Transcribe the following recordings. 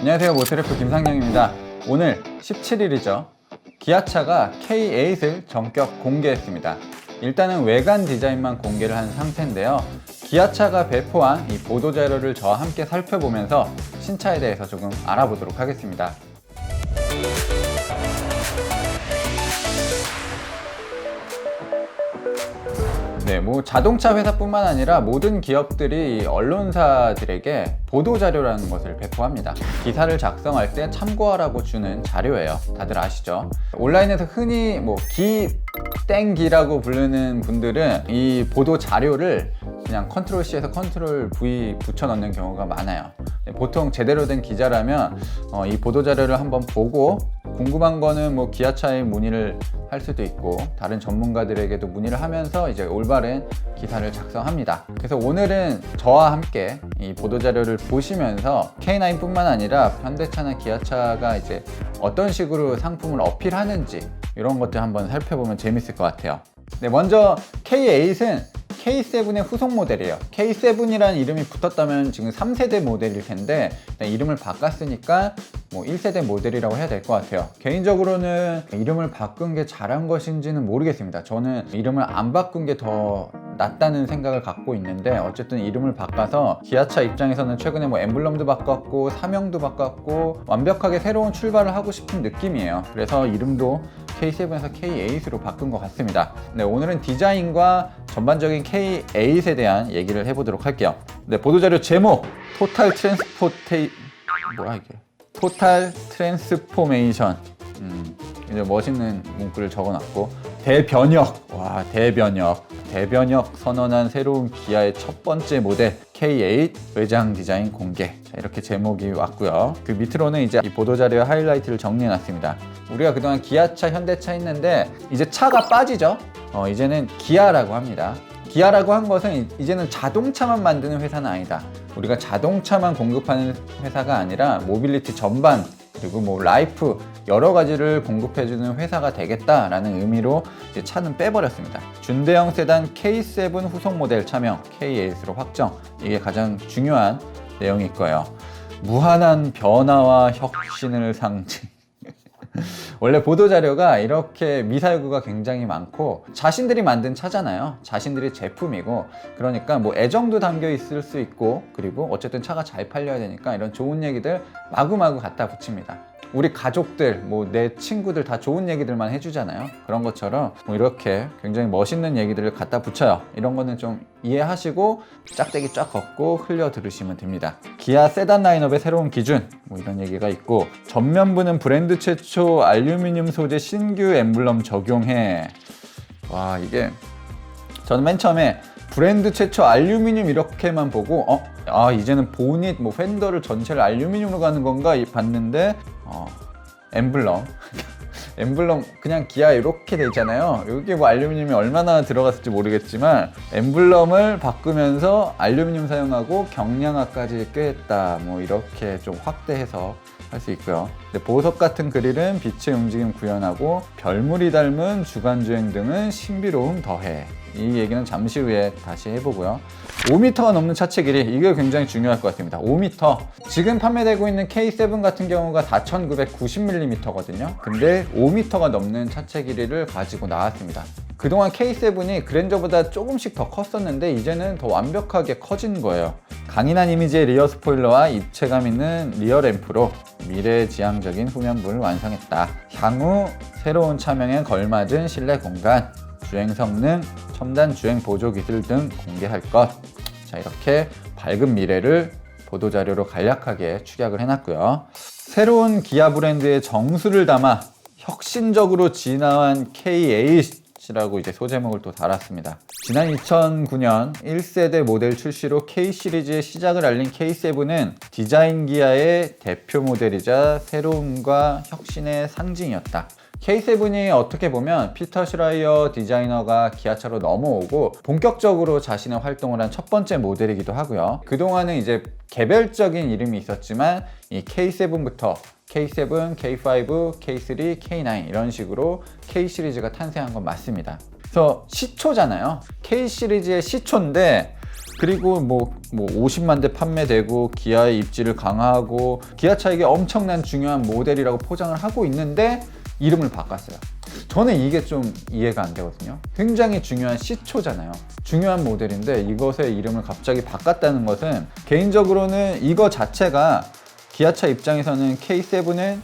안녕하세요, 모트래프 김상영입니다. 오늘 17일이죠. 기아차가 K8을 전격 공개했습니다. 일단은 외관 디자인만 공개를 한 상태인데요. 기아차가 배포한 이 보도자료를 저와 함께 살펴보면서 신차에 대해서 조금 알아보도록 하겠습니다. 네, 자동차 회사뿐만 아니라 모든 기업들이 언론사들에게 보도자료라는 것을 배포합니다. 기사를 작성할 때 참고하라고 주는 자료예요. 다들 아시죠? 온라인에서 흔히 땡기라고 부르는 분들은 이 보도 자료를 그냥 컨트롤 C에서 컨트롤 V 붙여 넣는 경우가 많아요. 보통 제대로 된 기자라면 이 보도 자료를 한번 보고 궁금한 거는 기아차에 문의를 할 수도 있고 다른 전문가들에게도 문의를 하면서 이제 올바른 기사를 작성합니다. 그래서 오늘은 저와 함께 이 보도 자료를 보시면서 K9뿐만 아니라 현대차나 기아차가 이제 어떤 식으로 상품을 어필하는지 이런 것들 한번 살펴보면 재밌을 것 같아요. 네, 먼저 K8은 K7의 후속 모델이에요. K7이라는 이름이 붙었다면 지금 3세대 모델일 텐데 이름을 바꿨으니까 1세대 모델이라고 해야 될 것 같아요. 개인적으로는 이름을 바꾼 게 잘한 것인지는 모르겠습니다. 저는 이름을 안 바꾼 게 더 낫다는 생각을 갖고 있는데 어쨌든 이름을 바꿔서 기아차 입장에서는 최근에 엠블럼도 바꿨고 사명도 바꿨고 완벽하게 새로운 출발을 하고 싶은 느낌이에요. 그래서 이름도 K7에서 K8으로 바꾼 것 같습니다. 네, 오늘은 디자인과 전반적인 K8에 대한 얘기를 해보도록 할게요. 네, 보도자료 제목 토탈 트랜스포메이션. 이제 멋있는 문구를 적어놨고 대변혁 선언한 새로운 기아의 첫 번째 모델 K8 외장 디자인 공개. 자, 이렇게 제목이 왔고요. 그 밑으로는 이제 이 보도자료의 하이라이트를 정리해놨습니다. 우리가 그동안 기아차, 현대차 했는데 이제 차가 빠지죠. 이제는 기아라고 합니다. 기아라고 한 것은 이제는 자동차만 만드는 회사는 아니다. 우리가 자동차만 공급하는 회사가 아니라 모빌리티 전반 그리고 라이프 여러 가지를 공급해주는 회사가 되겠다라는 의미로 이제 차는 빼버렸습니다. 준대형 세단 K7 후속 모델 차명 K8으로 확정. 이게 가장 중요한 내용일 거예요. 무한한 변화와 혁신을 상징. 원래 보도자료가 이렇게 미사여구가 굉장히 많고 자신들이 만든 차잖아요. 자신들이 제품이고 그러니까 애정도 담겨 있을 수 있고 그리고 어쨌든 차가 잘 팔려야 되니까 이런 좋은 얘기들 마구마구 갖다 붙입니다. 우리 가족들, 내 친구들 다 좋은 얘기들만 해주잖아요. 그런 것처럼 이렇게 굉장히 멋있는 얘기들을 갖다 붙여요. 이런 거는 좀 이해하시고 짝대기 쫙 걷고 흘려 들으시면 됩니다. 기아 세단 라인업의 새로운 기준 이런 얘기가 있고 전면부는 브랜드 최초 알루미늄 소재 신규 엠블럼 적용해. 와, 이게 저는 맨 처음에 브랜드 최초 알루미늄 이렇게만 보고 이제는 보닛 팬더를 전체를 알루미늄으로 가는 건가 봤는데 엠블럼 그냥 기아 이렇게 돼 있잖아요. 여기 알루미늄이 얼마나 들어갔을지 모르겠지만 엠블럼을 바꾸면서 알루미늄 사용하고 경량화까지 꾀했다. 이렇게 좀 확대해서 할 수 있고요. 보석 같은 그릴은 빛의 움직임 구현하고 별물이 닮은 주간주행 등은 신비로움 더해. 이 얘기는 잠시 후에 다시 해보고요. 5m가 넘는 차체 길이, 이게 굉장히 중요할 것 같습니다. 5m. 지금 판매되고 있는 K7 같은 경우가 4990mm거든요. 근데 5m가 넘는 차체 길이를 가지고 나왔습니다. 그동안 K7이 그랜저보다 조금씩 더 컸었는데 이제는 더 완벽하게 커진 거예요. 강인한 이미지의 리어 스포일러와 입체감 있는 리어 램프로 미래지향적인 후면부를 완성했다. 향후 새로운 차명에 걸맞은 실내 공간, 주행 성능, 첨단 주행 보조 기술 등 공개할 것. 자, 이렇게 밝은 미래를 보도자료로 간략하게 축약을 해놨고요. 새로운 기아 브랜드의 정수를 담아 혁신적으로 진화한 K8이라고 이제 소제목을 또 달았습니다. 지난 2009년 1세대 모델 출시로 K 시리즈의 시작을 알린 K7은 디자인 기아의 대표 모델이자 새로움과 혁신의 상징이었다. K7이 어떻게 보면 피터 슈라이어 디자이너가 기아차로 넘어오고 본격적으로 자신의 활동을 한 첫 번째 모델이기도 하고요. 그동안은 이제 개별적인 이름이 있었지만 이 K7부터 K7, K5, K3, K9 이런 식으로 K 시리즈가 탄생한 건 맞습니다. 그래서 시초잖아요. K 시리즈의 시초인데 그리고 뭐 50만 대 판매되고 기아의 입지를 강화하고 기아차에게 엄청난 중요한 모델이라고 포장을 하고 있는데 이름을 바꿨어요. 저는 이게 좀 이해가 안 되거든요. 굉장히 중요한 시초잖아요. 중요한 모델인데 이것의 이름을 갑자기 바꿨다는 것은 개인적으로는 이거 자체가 기아차 입장에서는 K7은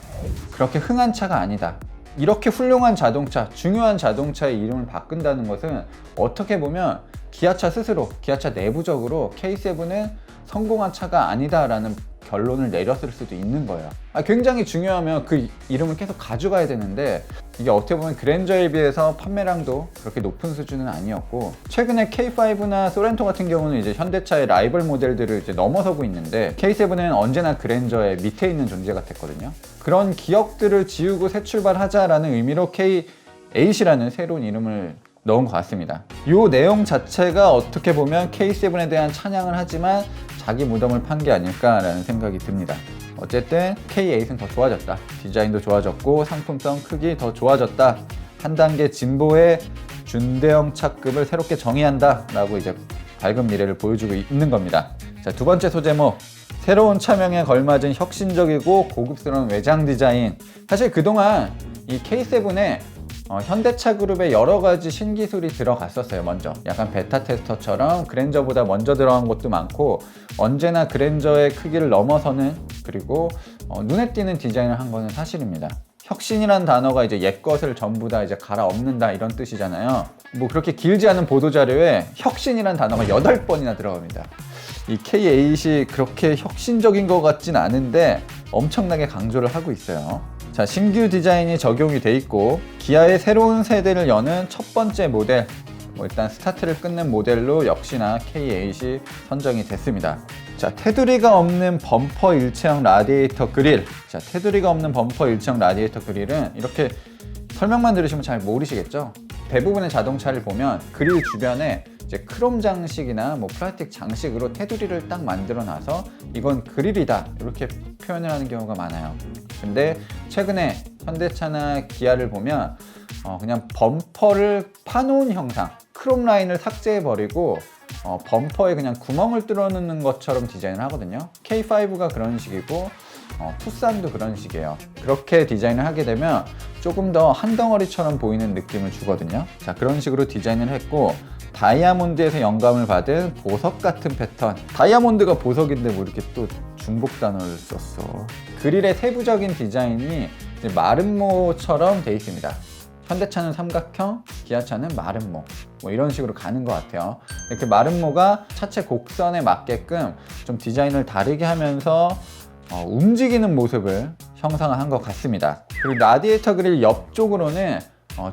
그렇게 흥한 차가 아니다. 이렇게 훌륭한 자동차, 중요한 자동차의 이름을 바꾼다는 것은 어떻게 보면 기아차 스스로, 기아차 내부적으로 K7은 성공한 차가 아니다라는 결론을 내렸을 수도 있는 거예요. 굉장히 중요하면 그 이름을 계속 가져가야 되는데 이게 어떻게 보면 그랜저에 비해서 판매량도 그렇게 높은 수준은 아니었고 최근에 K5나 소렌토 같은 경우는 이제 현대차의 라이벌 모델들을 이제 넘어서고 있는데 K7은 언제나 그랜저의 밑에 있는 존재가 됐거든요. 그런 기억들을 지우고 새 출발하자라는 의미로 K8이라는 새로운 이름을 넣은 것 같습니다. 이 내용 자체가 어떻게 보면 K7에 대한 찬양을 하지만 자기 무덤을 판 게 아닐까라는 생각이 듭니다. 어쨌든 K8은 더 좋아졌다. 디자인도 좋아졌고 상품성 크기 더 좋아졌다. 한 단계 진보의 준대형 차급을 새롭게 정의한다 라고 이제 밝은 미래를 보여주고 있는 겁니다. 자, 두 번째 소제목, 새로운 차명에 걸맞은 혁신적이고 고급스러운 외장 디자인. 사실 그동안 이 K7에 현대차 그룹의 여러 가지 신기술이 들어갔었어요. 먼저 약간 베타 테스터처럼 그랜저보다 먼저 들어간 것도 많고 언제나 그랜저의 크기를 넘어서는 그리고 눈에 띄는 디자인을 한 거는 사실입니다. 혁신이란 단어가 이제 옛 것을 전부 다 이제 갈아엎는다 이런 뜻이잖아요. 뭐 그렇게 길지 않은 보도자료에 혁신이란 단어가 8번이나 들어갑니다. 이 K8이 그렇게 혁신적인 것 같진 않은데 엄청나게 강조를 하고 있어요. 자, 신규 디자인이 적용이 돼 있고 기아의 새로운 세대를 여는 첫 번째 모델, 일단 스타트를 끊는 모델로 역시나 K8이 선정이 됐습니다. 자, 테두리가 없는 범퍼 일체형 라디에이터 그릴. 자, 테두리가 없는 범퍼 일체형 라디에이터 그릴은 이렇게 설명만 들으시면 잘 모르시겠죠? 대부분의 자동차를 보면 그릴 주변에 이제 크롬 장식이나 뭐 플라스틱 장식으로 테두리를 딱 만들어 놔서 이건 그릴이다 이렇게 표현을 하는 경우가 많아요. 근데 최근에 현대차나 기아를 보면 그냥 범퍼를 파놓은 형상, 크롬 라인을 삭제해 버리고 범퍼에 그냥 구멍을 뚫어 놓는 것처럼 디자인을 하거든요. K5가 그런 식이고 투싼도 그런 식이에요. 그렇게 디자인을 하게 되면 조금 더 한 덩어리처럼 보이는 느낌을 주거든요. 자, 그런 식으로 디자인을 했고 다이아몬드에서 영감을 받은 보석 같은 패턴. 다이아몬드가 보석인데 뭐 이렇게 또 중복 단어를 썼어. 그릴의 세부적인 디자인이 이제 마름모처럼 돼 있습니다. 현대차는 삼각형, 기아차는 마름모 뭐 이런 식으로 가는 것 같아요. 이렇게 마름모가 차체 곡선에 맞게끔 좀 디자인을 다르게 하면서 움직이는 모습을 형상화한 것 같습니다. 그리고 라디에이터 그릴 옆쪽으로는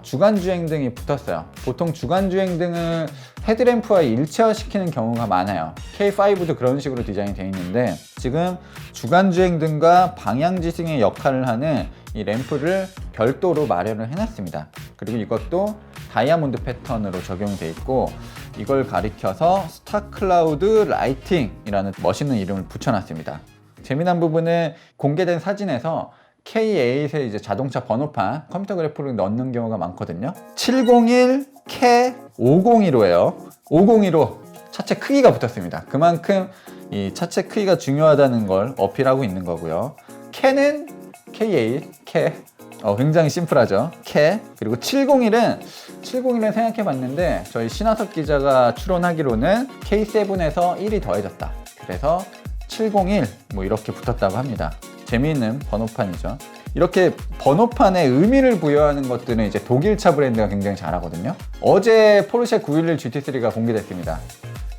주간주행등이 붙었어요. 보통 주간주행등을 헤드램프와 일체화시키는 경우가 많아요. K5도 그런 식으로 디자인이 되어 있는데 지금 주간주행등과 방향지승의 역할을 하는 이 램프를 별도로 마련을 해놨습니다. 그리고 이것도 다이아몬드 패턴으로 적용이 되어 있고 이걸 가리켜서 스타클라우드 라이팅이라는 멋있는 이름을 붙여놨습니다. 재미난 부분은 공개된 사진에서 K8의 이제 자동차 번호판 컴퓨터 그래프를 넣는 경우가 많거든요. 701 K 501호예요. 501호 차체 크기가 붙었습니다. 그만큼 이 차체 크기가 중요하다는 걸 어필하고 있는 거고요. K는 K8 K 굉장히 심플하죠. K 그리고 701은 생각해 봤는데 저희 신하석 기자가 추론하기로는 K7에서 1이 더해졌다. 그래서 701 뭐 이렇게 붙었다고 합니다. 재미있는 번호판이죠. 이렇게 번호판에 의미를 부여하는 것들은 이제 독일차 브랜드가 굉장히 잘하거든요. 어제 포르쉐 911 GT3가 공개됐습니다.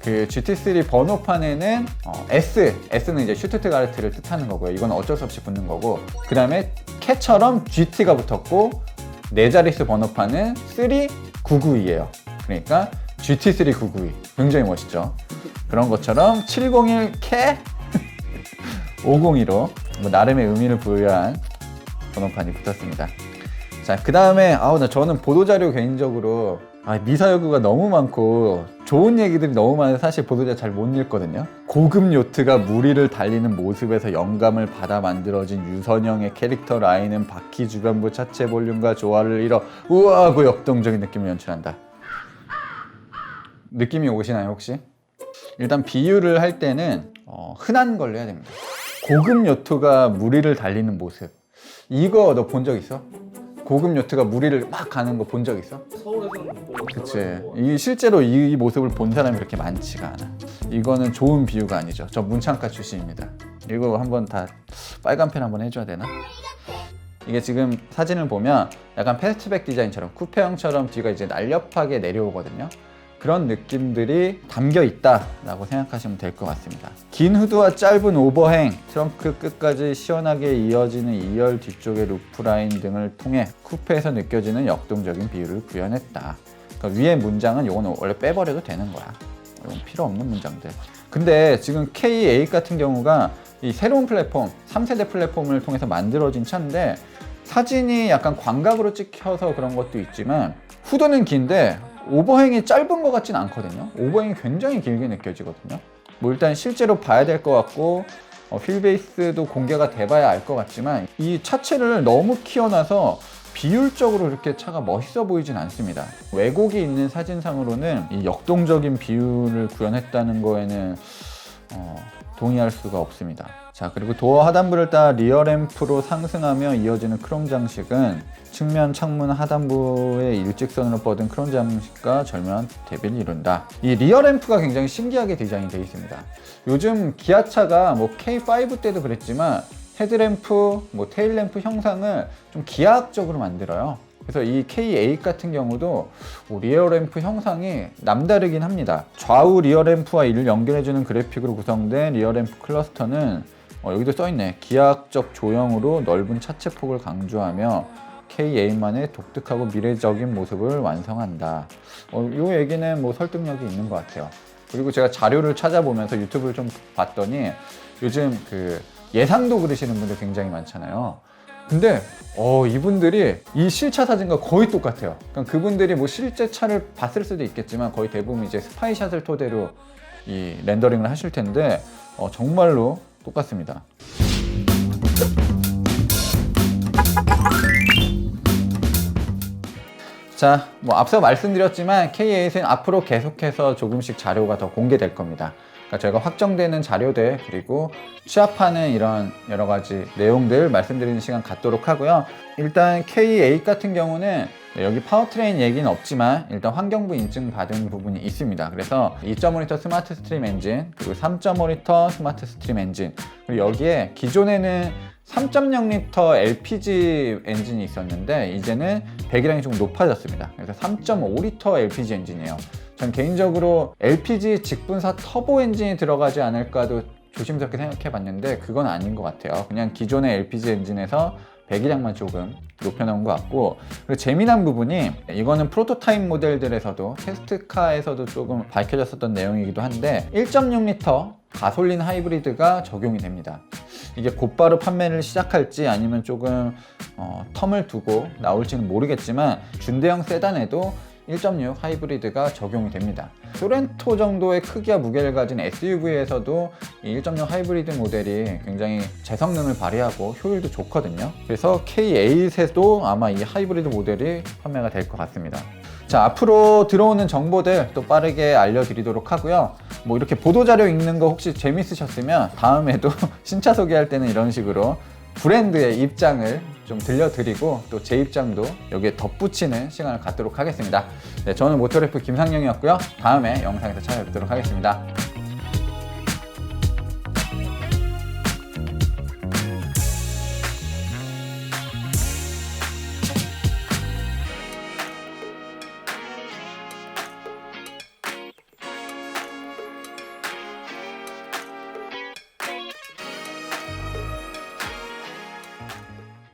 그 GT3 번호판에는 S는 이제 슈투트가르트를 뜻하는 거고요. 이건 어쩔 수 없이 붙는 거고, 그 다음에 K처럼 GT가 붙었고, 네 자릿수 번호판은 3992예요. 그러니까 GT3 992. 굉장히 멋있죠. 그런 것처럼 701 K 501호 뭐 나름의 의미를 부여한 번호판이 붙었습니다. 자, 그 다음에 저는 보도자료 개인적으로 미사여구가 너무 많고 좋은 얘기들이 너무 많아서 사실 보도자료 잘 못 읽거든요. 고급 요트가 물 위를 달리는 모습에서 영감을 받아 만들어진 유선형의 캐릭터 라인은 바퀴 주변부 차체 볼륨과 조화를 이뤄 우아하고 역동적인 느낌을 연출한다. 느낌이 오시나요 혹시? 일단 비유를 할 때는 흔한 걸로 해야 됩니다. 고급 요트가 무리를 달리는 모습, 이거 너 본 적 있어? 고급 요트가 무리를 막 가는 거 본 적 있어? 서울에서는 못 보고 그치. 이 실제로 이 모습을 본 사람이 그렇게 많지가 않아. 이거는 좋은 비유가 아니죠. 저 문창과 출신입니다. 이거 한번 다 빨간 펜 한번 해줘야 되나? 이게 지금 사진을 보면 약간 패스트백 디자인처럼 쿠페형처럼 뒤가 이제 날렵하게 내려오거든요. 그런 느낌들이 담겨 있다라고 생각하시면 될 것 같습니다. 긴 후드와 짧은 오버행, 트렁크 끝까지 시원하게 이어지는 2열 뒤쪽의 루프라인 등을 통해 쿠페에서 느껴지는 역동적인 비율을 구현했다. 그러니까 위에 문장은 이거는 원래 빼버려도 되는 거야. 이건 필요 없는 문장들. 근데 지금 K8 같은 경우가 이 새로운 플랫폼, 3세대 플랫폼을 통해서 만들어진 차인데 사진이 약간 광각으로 찍혀서 그런 것도 있지만 후드는 긴데 오버행이 짧은 것 같진 않거든요. 오버행이 굉장히 길게 느껴지거든요. 뭐 일단 실제로 봐야 될 것 같고 휠베이스도 공개가 돼봐야 알 것 같지만 이 차체를 너무 키워놔서 비율적으로 그렇게 차가 멋있어 보이진 않습니다. 왜곡이 있는 사진상으로는 이 역동적인 비율을 구현했다는 거에는 동의할 수가 없습니다. 자, 그리고 도어 하단부를 따라 리어 램프로 상승하며 이어지는 크롬 장식은 측면 창문 하단부의 일직선으로 뻗은 크롬 장식과 절묘한 대비를 이룬다. 이 리어 램프가 굉장히 신기하게 디자인이 되어 있습니다. 요즘 기아차가 뭐 K5 때도 그랬지만 헤드램프, 뭐 테일램프 형상을 좀 기하학적으로 만들어요. 그래서 이 K8 같은 경우도 리어 램프 형상이 남다르긴 합니다. 좌우 리어 램프와 이를 연결해주는 그래픽으로 구성된 리어 램프 클러스터는 여기도 써있네. 기하학적 조형으로 넓은 차체 폭을 강조하며 K8만의 독특하고 미래적인 모습을 완성한다. 이 얘기는 뭐 설득력이 있는 것 같아요. 그리고 제가 자료를 찾아보면서 유튜브를 좀 봤더니 요즘 그 예상도 그리시는 분들 굉장히 많잖아요. 근데 이분들이 이 실차 사진과 거의 똑같아요. 그러니까 그분들이 뭐 실제 차를 봤을 수도 있겠지만 거의 대부분 이제 스파이샷을 토대로 이 렌더링을 하실 텐데 정말로 똑같습니다. 자, 뭐 앞서 말씀드렸지만 K8은 앞으로 계속해서 조금씩 자료가 더 공개될 겁니다. 그러니까 저희가 확정되는 자료들 그리고 취합하는 이런 여러 가지 내용들 말씀드리는 시간 갖도록 하고요. 일단 K8 같은 경우는 여기 파워트레인 얘기는 없지만 일단 환경부 인증 받은 부분이 있습니다. 그래서 2.5L 스마트 스트림 엔진 그리고 3.5L 스마트 스트림 엔진 그리고 여기에 기존에는 3.0L LPG 엔진이 있었는데 이제는 배기량이 조금 높아졌습니다. 그래서 3.5L LPG 엔진이에요. 전 개인적으로 LPG 직분사 터보 엔진이 들어가지 않을까도 조심스럽게 생각해 봤는데 그건 아닌 것 같아요. 그냥 기존의 LPG 엔진에서 배기량만 조금 높여놓은 것 같고 그리고 재미난 부분이 이거는 프로토타입 모델들에서도 테스트카에서도 조금 밝혀졌었던 내용이기도 한데 1.6L 가솔린 하이브리드가 적용이 됩니다. 이게 곧바로 판매를 시작할지 아니면 조금 텀을 두고 나올지는 모르겠지만 준대형 세단에도 1.6 하이브리드가 적용이 됩니다. 소렌토 정도의 크기와 무게를 가진 SUV에서도 이 1.6 하이브리드 모델이 굉장히 제성능을 발휘하고 효율도 좋거든요. 그래서 K8에도 아마 이 하이브리드 모델이 판매가 될 것 같습니다. 자, 앞으로 들어오는 정보들 또 빠르게 알려드리도록 하고요. 뭐 이렇게 보도자료 읽는 거 혹시 재밌으셨으면 다음에도 신차 소개할 때는 이런 식으로 브랜드의 입장을 좀 들려드리고 또 제 입장도 여기에 덧붙이는 시간을 갖도록 하겠습니다. 네, 저는 모터래프 김상영이었고요. 다음에 영상에서 찾아뵙도록 하겠습니다.